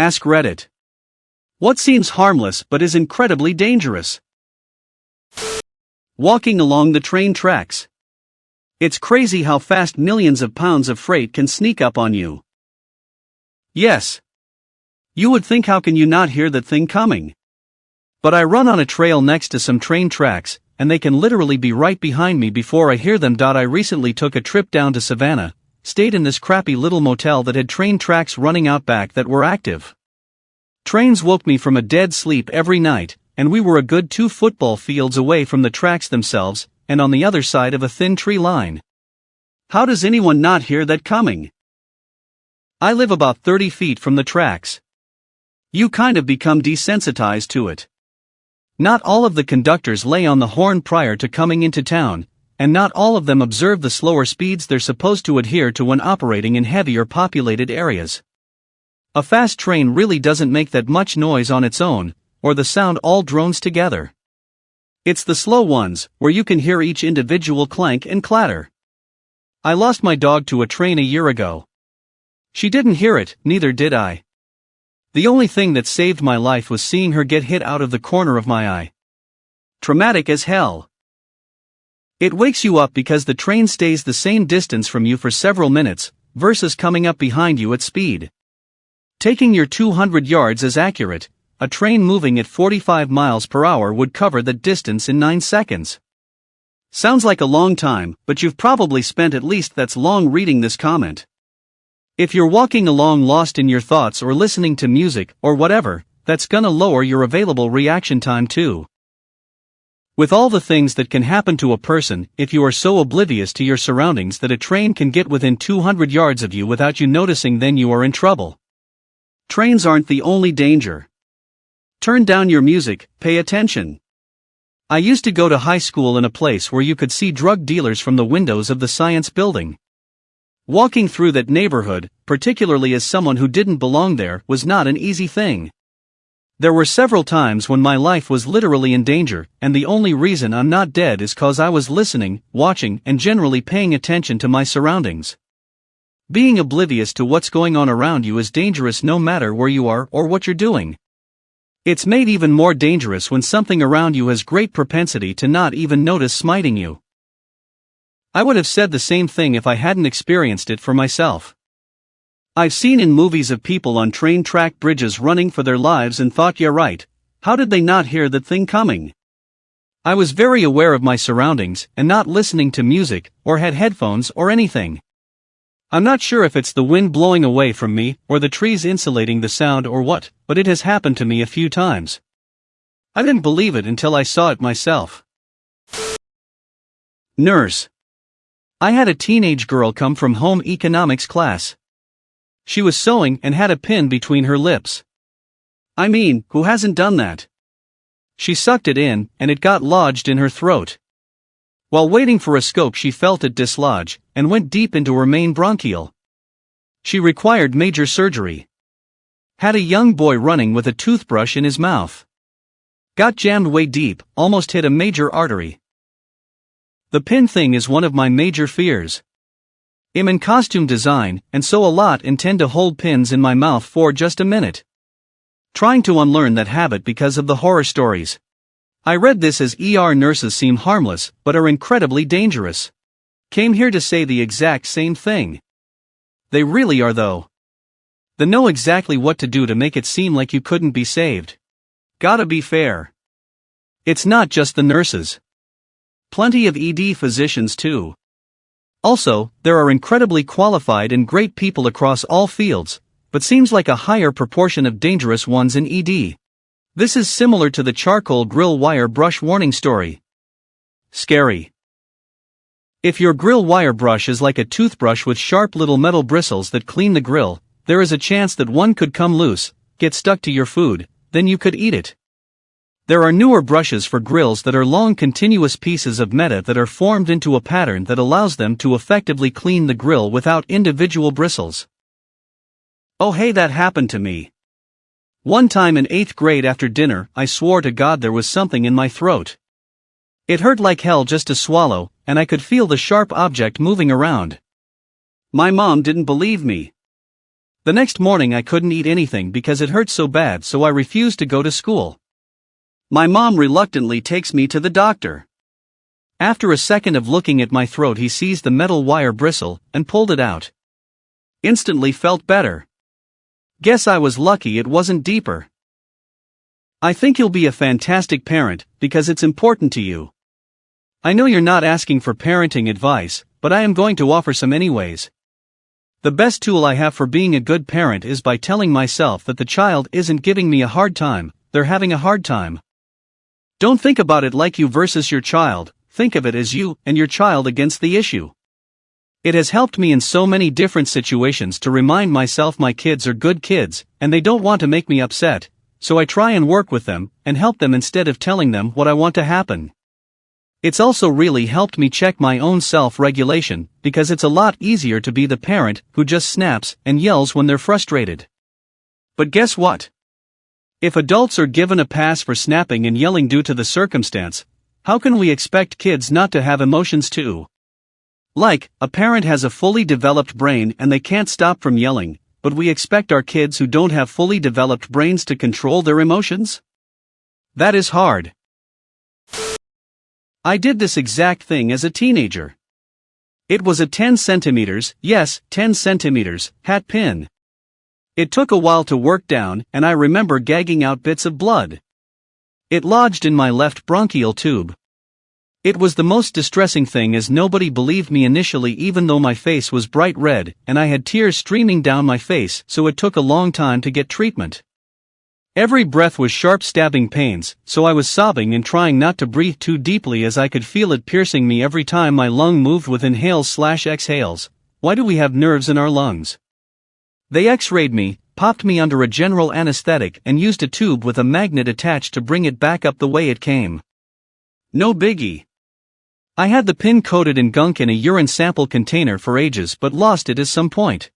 Ask Reddit. What seems harmless but is incredibly dangerous? Walking along the train tracks. It's crazy how fast millions of pounds of freight can sneak up on you. Yes. You would think, how can you not hear that thing coming? But I run on a trail next to some train tracks, and they can literally be right behind me before I hear them. I recently took a trip down to Savannah, stayed in this crappy little motel that had train tracks running out back that were active. Trains woke me from a dead sleep every night, and we were a good 2 football fields away from the tracks themselves, and on the other side of a thin tree line. How does anyone not hear that coming? I live about 30 feet from the tracks. You kind of become desensitized to it. Not all of the conductors lay on the horn prior to coming into town, and not all of them observe the slower speeds they're supposed to adhere to when operating in heavier populated areas. A fast train really doesn't make that much noise on its own, or the sound all drones together. It's the slow ones, where you can hear each individual clank and clatter. I lost my dog to a train a year ago. She didn't hear it, neither did I. The only thing that saved my life was seeing her get hit out of the corner of my eye. Traumatic as hell. It wakes you up because the train stays the same distance from you for several minutes, versus coming up behind you at speed. Taking your 200 yards as accurate, a train moving at 45 miles per hour would cover that distance in 9 seconds. Sounds like a long time, but you've probably spent at least that long reading this comment. If you're walking along lost in your thoughts or listening to music or whatever, that's gonna lower your available reaction time too. With all the things that can happen to a person if you are so oblivious to your surroundings that a train can get within 200 yards of you without you noticing, then you are in trouble. Trains aren't the only danger. Turn down your music, pay attention. I used to go to high school in a place where you could see drug dealers from the windows of the science building. Walking through that neighborhood, particularly as someone who didn't belong there, was not an easy thing. There were several times when my life was literally in danger, and the only reason I'm not dead is cause I was listening, watching, and generally paying attention to my surroundings. Being oblivious to what's going on around you is dangerous no matter where you are or what you're doing. It's made even more dangerous when something around you has great propensity to not even notice smiting you. I would have said the same thing if I hadn't experienced it for myself. I've seen in movies of people on train track bridges running for their lives and thought, yeah right, how did they not hear that thing coming? I was very aware of my surroundings and not listening to music or had headphones or anything. I'm not sure if it's the wind blowing away from me or the trees insulating the sound or what, but it has happened to me a few times. I didn't believe it until I saw it myself. Nurse. I had a teenage girl come from home economics class. She was sewing and had a pin between her lips. I mean, who hasn't done that? She sucked it in, and it got lodged in her throat. While waiting for a scope, she felt it dislodge, and went deep into her main bronchial. She required major surgery. Had a young boy running with a toothbrush in his mouth. Got jammed way deep, almost hit a major artery. The pin thing is one of my major fears. I'm in costume design, and so a lot intend to hold pins in my mouth for just a minute. Trying to unlearn that habit because of the horror stories. I read this as nurses seem harmless, but are incredibly dangerous. Came here to say the exact same thing. They really are though. They know exactly what to do to make it seem like you couldn't be saved. Gotta be fair. It's not just the nurses. Plenty of ED physicians too. Also, there are incredibly qualified and great people across all fields, but seems like a higher proportion of dangerous ones in ED. This is similar to the charcoal grill wire brush warning story. Scary. If your grill wire brush is like a toothbrush with sharp little metal bristles that clean the grill, there is a chance that one could come loose, get stuck to your food, then you could eat it. There are newer brushes for grills that are long continuous pieces of metal that are formed into a pattern that allows them to effectively clean the grill without individual bristles. Oh hey, that happened to me. One time in 8th grade after dinner, I swore to God there was something in my throat. It hurt like hell just to swallow, and I could feel the sharp object moving around. My mom didn't believe me. The next morning I couldn't eat anything because it hurt so bad, so I refused to go to school. My mom reluctantly takes me to the doctor. After a second of looking at my throat, he sees the metal wire bristle and pulled it out. Instantly felt better. Guess I was lucky it wasn't deeper. I think you'll be a fantastic parent because it's important to you. I know you're not asking for parenting advice, but I am going to offer some anyways. The best tool I have for being a good parent is by telling myself that the child isn't giving me a hard time, they're having a hard time. Don't think about it like you versus your child, think of it as you and your child against the issue. It has helped me in so many different situations to remind myself my kids are good kids, and they don't want to make me upset, so I try and work with them and help them instead of telling them what I want to happen. It's also really helped me check my own self-regulation, because it's a lot easier to be the parent who just snaps and yells when they're frustrated. But guess what? If adults are given a pass for snapping and yelling due to the circumstance, how can we expect kids not to have emotions too? Like, a parent has a fully developed brain and they can't stop from yelling, but we expect our kids who don't have fully developed brains to control their emotions? That is hard. I did this exact thing as a teenager. It was a 10 centimeters, yes, 10 centimeters, hat pin. It took a while to work down, and I remember gagging out bits of blood. It lodged in my left bronchial tube. It was the most distressing thing as nobody believed me initially, even though my face was bright red and I had tears streaming down my face, so it took a long time to get treatment. Every breath was sharp stabbing pains, so I was sobbing and trying not to breathe too deeply as I could feel it piercing me every time my lung moved with inhales/exhales. Why do we have nerves in our lungs? They x-rayed me, popped me under a general anesthetic and used a tube with a magnet attached to bring it back up the way it came. No biggie. I had the pin coated in gunk in a urine sample container for ages but lost it at some point.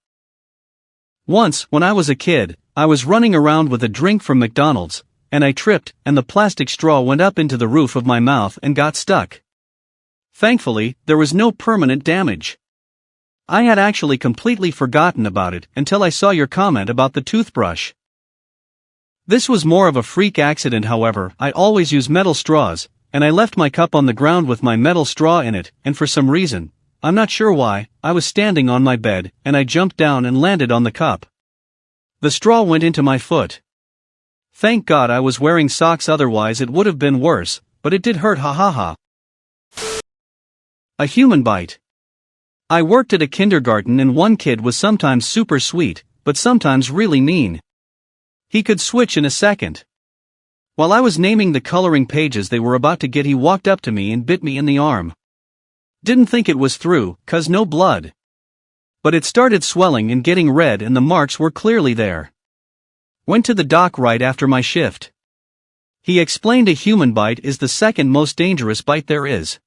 Once, when I was a kid, I was running around with a drink from McDonald's, and I tripped and the plastic straw went up into the roof of my mouth and got stuck. Thankfully, there was no permanent damage. I had actually completely forgotten about it until I saw your comment about the toothbrush. This was more of a freak accident, however. I always use metal straws, and I left my cup on the ground with my metal straw in it, and for some reason, I'm not sure why, I was standing on my bed, and I jumped down and landed on the cup. The straw went into my foot. Thank God I was wearing socks, otherwise it would have been worse, but it did hurt, ha ha ha. A human bite. I worked at a kindergarten and one kid was sometimes super sweet, but sometimes really mean. He could switch in a second. While I was naming the coloring pages they were about to get, he walked up to me and bit me in the arm. Didn't think it was through, 'cause no blood. But it started swelling and getting red and the marks were clearly there. Went to the doc right after my shift. He explained a human bite is the second most dangerous bite there is.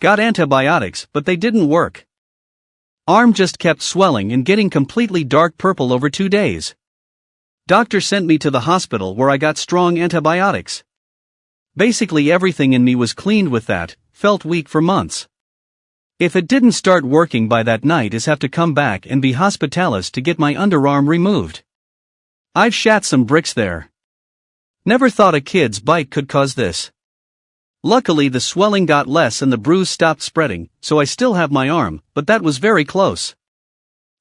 Got antibiotics, but they didn't work. Arm just kept swelling and getting completely dark purple over 2 days. Doctor sent me to the hospital where I got strong antibiotics. Basically everything in me was cleaned with that, felt weak for months. If it didn't start working by that night, is have to come back and be hospitalized to get my underarm removed. I've shat some bricks there. Never thought a kid's bite could cause this. Luckily the swelling got less and the bruise stopped spreading, so I still have my arm, but that was very close.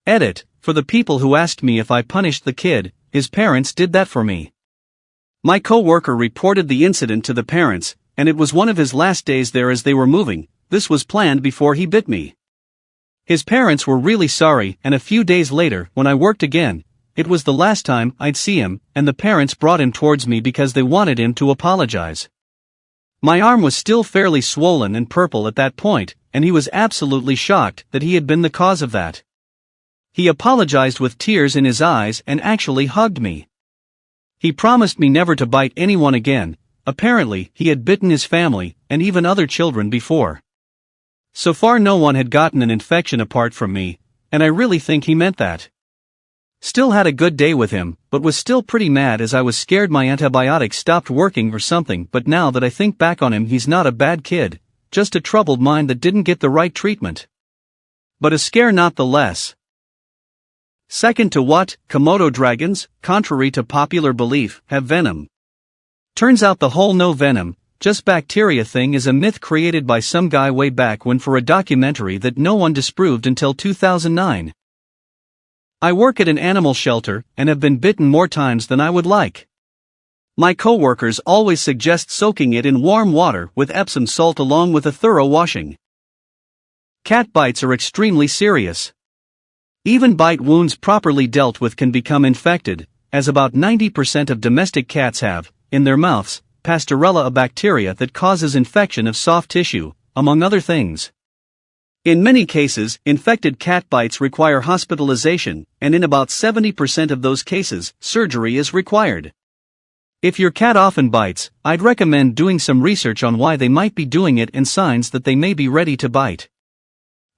Edit, for the people who asked me if I punished the kid, his parents did that for me. My co-worker reported the incident to the parents, and it was one of his last days there as they were moving. This was planned before he bit me. His parents were really sorry, and a few days later, when I worked again, it was the last time I'd see him, and the parents brought him towards me because they wanted him to apologize. My arm was still fairly swollen and purple at that point, and he was absolutely shocked that he had been the cause of that. He apologized with tears in his eyes and actually hugged me. He promised me never to bite anyone again. Apparently, he had bitten his family, and even other children before. So far no one had gotten an infection apart from me, and I really think he meant that. Still had a good day with him, but was still pretty mad as I was scared my antibiotics stopped working or something. But now that I think back on him, he's not a bad kid, just a troubled mind that didn't get the right treatment. But a scare not the less. Second to what? Komodo dragons, contrary to popular belief, have venom. Turns out the whole no venom, just bacteria thing is a myth created by some guy way back when for a documentary that no one disproved until 2009. I work at an animal shelter and have been bitten more times than I would like. My coworkers always suggest soaking it in warm water with Epsom salt along with a thorough washing. Cat bites are extremely serious. Even bite wounds properly dealt with can become infected, as about 90% of domestic cats have, in their mouths, Pasteurella, a bacteria that causes infection of soft tissue, among other things. In many cases, infected cat bites require hospitalization, and in about 70% of those cases, surgery is required. If your cat often bites, I'd recommend doing some research on why they might be doing it and signs that they may be ready to bite.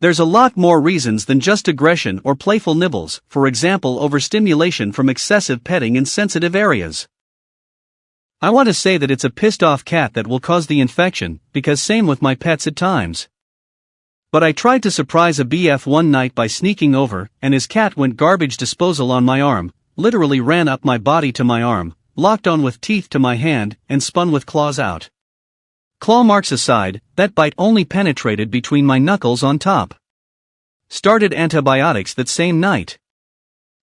There's a lot more reasons than just aggression or playful nibbles, for example overstimulation from excessive petting in sensitive areas. I want to say that it's a pissed off cat that will cause the infection, because same with my pets at times. But I tried to surprise a BF one night by sneaking over, and his cat went garbage disposal on my arm, literally ran up my body to my arm, locked on with teeth to my hand, and spun with claws out. Claw marks aside, that bite only penetrated between my knuckles on top. Started antibiotics that same night.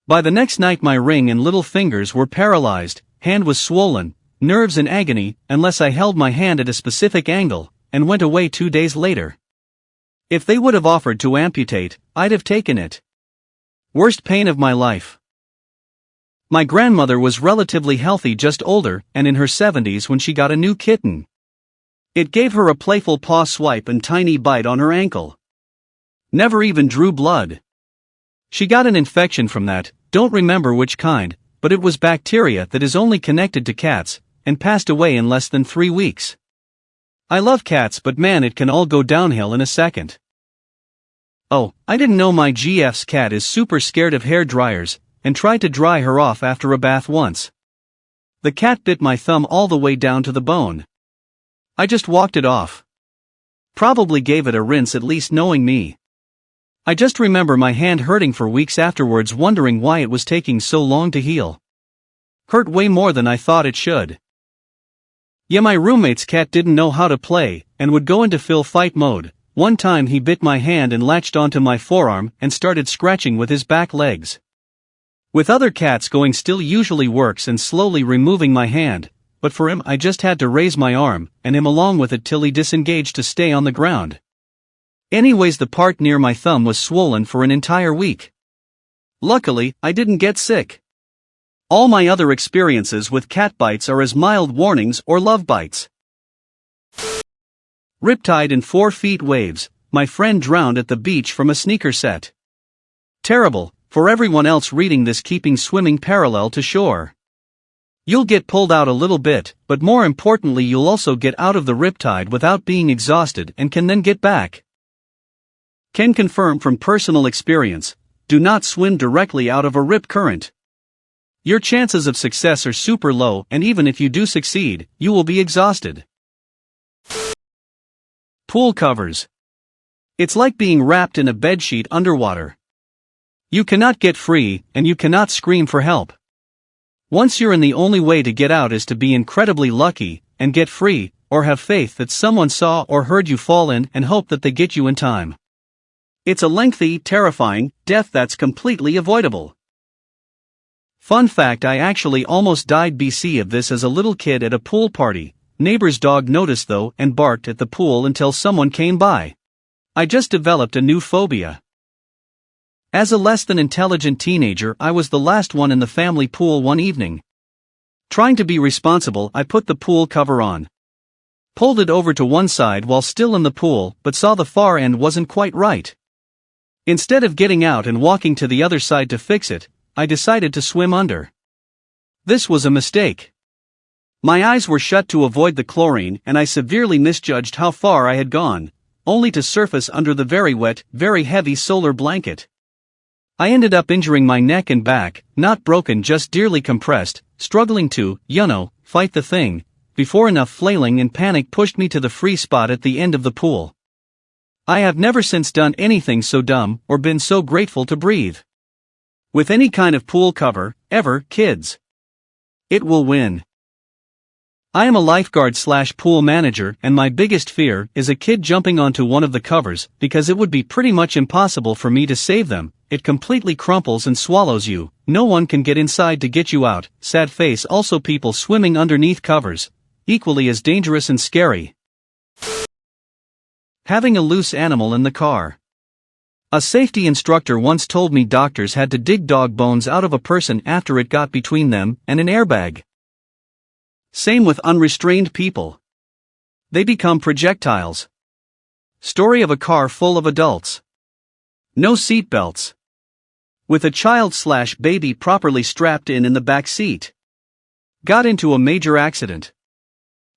By the next night my ring and little fingers were paralyzed, hand was swollen, nerves in agony, unless I held my hand at a specific angle, and went away 2 days later. If they would have offered to amputate, I'd have taken it. Worst pain of my life. My grandmother was relatively healthy, just older, and in her 70s when she got a new kitten. It gave her a playful paw swipe and tiny bite on her ankle. Never even drew blood. She got an infection from that, don't remember which kind, but it was bacteria that is only connected to cats, and passed away in less than 3 weeks. I love cats, but man, it can all go downhill in a second. Oh, I didn't know my GF's cat is super scared of hair dryers, and tried to dry her off after a bath once. The cat bit my thumb all the way down to the bone. I just walked it off. Probably gave it a rinse, at least knowing me. I just remember my hand hurting for weeks afterwards, wondering why it was taking so long to heal. Hurt way more than I thought it should. Yeah, my roommate's cat didn't know how to play, and would go into fight mode. One time he bit my hand and latched onto my forearm and started scratching with his back legs. With other cats going still usually works and slowly removing my hand, but for him I just had to raise my arm, and him along with it till he disengaged to stay on the ground. Anyways, the part near my thumb was swollen for an entire week. Luckily, I didn't get sick. All my other experiences with cat bites are as mild warnings or love bites. Riptide in 4 feet waves, my friend drowned at the beach from a sneaker set. Terrible, for everyone else reading this keeping swimming parallel to shore. You'll get pulled out a little bit, but more importantly you'll also get out of the riptide without being exhausted and can then get back. Can confirm from personal experience, do not swim directly out of a rip current. Your chances of success are super low, and even if you do succeed, you will be exhausted. Pool covers. It's like being wrapped in a bedsheet underwater. You cannot get free, and you cannot scream for help. Once you're in, the only way to get out is to be incredibly lucky, and get free, or have faith that someone saw or heard you fall in and hope that they get you in time. It's a lengthy, terrifying death that's completely avoidable. Fun fact, I actually almost died BC of this as a little kid at a pool party. Neighbor's dog noticed though and barked at the pool until someone came by. I just developed a new phobia. As a less than intelligent teenager, I was the last one in the family pool one evening. Trying to be responsible, I put the pool cover on. Pulled it over to one side while still in the pool, but saw the far end wasn't quite right. Instead of getting out and walking to the other side to fix it, I decided to swim under. This was a mistake. My eyes were shut to avoid the chlorine, and I severely misjudged how far I had gone, only to surface under the very wet, very heavy solar blanket. I ended up injuring my neck and back, not broken, just dearly compressed, struggling to, fight the thing, before enough flailing and panic pushed me to the free spot at the end of the pool. I have never since done anything so dumb or been so grateful to breathe. With any kind of pool cover, ever, kids. It will win. I am a lifeguard/pool manager, and my biggest fear is a kid jumping onto one of the covers, because it would be pretty much impossible for me to save them. It completely crumples and swallows you. No one can get inside to get you out. Sad face. Also, people swimming underneath covers, equally as dangerous and scary. Having a loose animal in the car. A safety instructor once told me doctors had to dig dog bones out of a person after it got between them and an airbag. Same with unrestrained people. They become projectiles. Story of a car full of adults. No seatbelts. With a child/baby properly strapped in the back seat. Got into a major accident.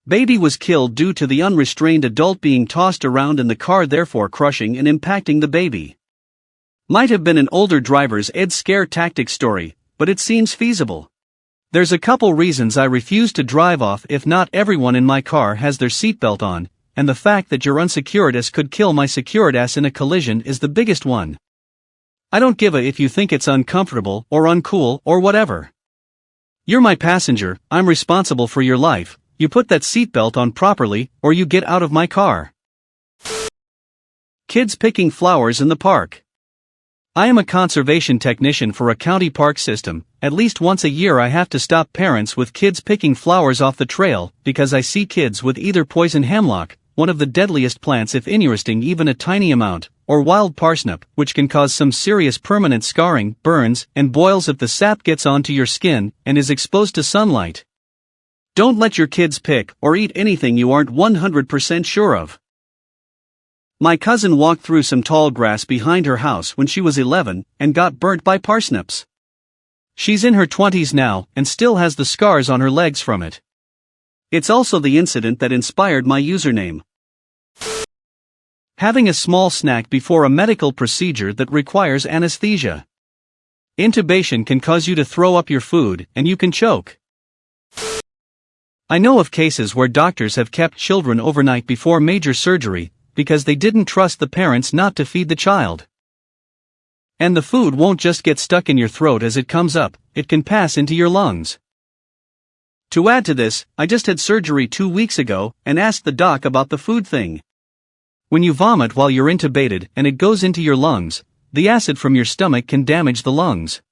Baby was killed due to the unrestrained adult being tossed around in the car, therefore crushing and impacting the baby. Might have been an older driver's ed scare tactic story, but it seems feasible. There's a couple reasons I refuse to drive off if not everyone in my car has their seatbelt on, and the fact that your unsecured ass could kill my secured ass in a collision is the biggest one. I don't give a if you think it's uncomfortable or uncool or whatever. You're my passenger, I'm responsible for your life. You put that seatbelt on properly, or you get out of my car. Kids picking flowers in the park. I am a conservation technician for a county park system. At least once a year I have to stop parents with kids picking flowers off the trail, because I see kids with either poison hemlock, one of the deadliest plants if interesting even a tiny amount, or wild parsnip, which can cause some serious permanent scarring, burns, and boils if the sap gets onto your skin and is exposed to sunlight. Don't let your kids pick or eat anything you aren't 100% sure of. My cousin walked through some tall grass behind her house when she was 11 and got burnt by parsnips. She's in her 20s now and still has the scars on her legs from it. It's also the incident that inspired my username. Having a small snack before a medical procedure that requires anesthesia. Intubation can cause you to throw up your food and you can choke. I know of cases where doctors have kept children overnight before major surgery, because they didn't trust the parents not to feed the child. And the food won't just get stuck in your throat as it comes up, it can pass into your lungs. To add to this, I just had surgery 2 weeks ago, and asked the doc about the food thing. When you vomit while you're intubated and it goes into your lungs, the acid from your stomach can damage the lungs.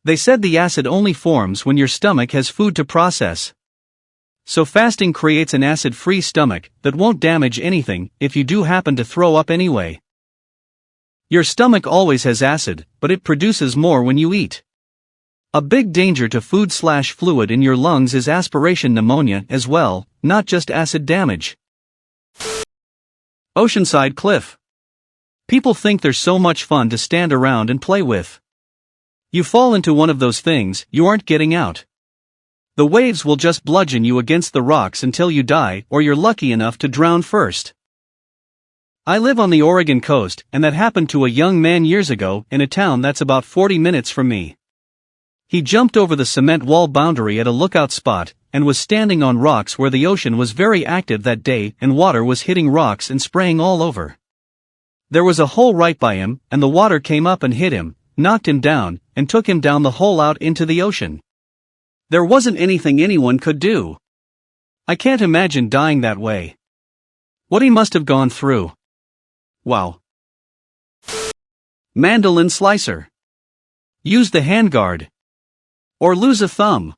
They said the acid only forms when your stomach has food to process. So fasting creates an acid-free stomach that won't damage anything if you do happen to throw up anyway. Your stomach always has acid, but it produces more when you eat. A big danger to food/fluid in your lungs is aspiration pneumonia as well, not just acid damage. Oceanside cliff. People think they're so much fun to stand around and play with. You fall into one of those things, you aren't getting out. The waves will just bludgeon you against the rocks until you die, or you're lucky enough to drown first. I live on the Oregon coast, and that happened to a young man years ago in a town that's about 40 minutes from me. He jumped over the cement wall boundary at a lookout spot, and was standing on rocks where the ocean was very active that day and water was hitting rocks and spraying all over. There was a hole right by him, and the water came up and hit him, knocked him down, and took him down the hole out into the ocean. There wasn't anything anyone could do. I can't imagine dying that way. What he must have gone through. Wow. Mandolin slicer. Use the handguard. Or lose a thumb.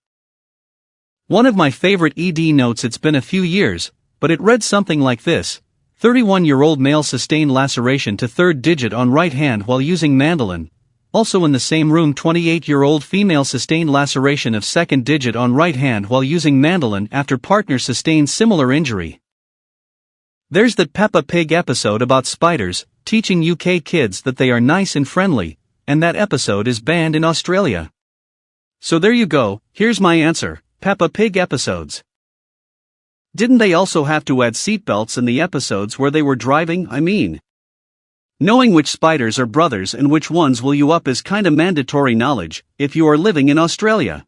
One of my favorite ED notes. It's been a few years, but it read something like this. 31-year-old male sustained laceration to third digit on right hand while using mandolin. Also in the same room, 28-year-old female sustained laceration of second digit on right hand while using mandolin after partner sustained similar injury. There's that Peppa Pig episode about spiders, teaching UK kids that they are nice and friendly, and that episode is banned in Australia. So there you go, here's my answer, Peppa Pig episodes. Didn't they also have to add seatbelts in the episodes where they were driving? I mean, knowing which spiders are brothers and which ones will you up is kinda mandatory knowledge, if you are living in Australia.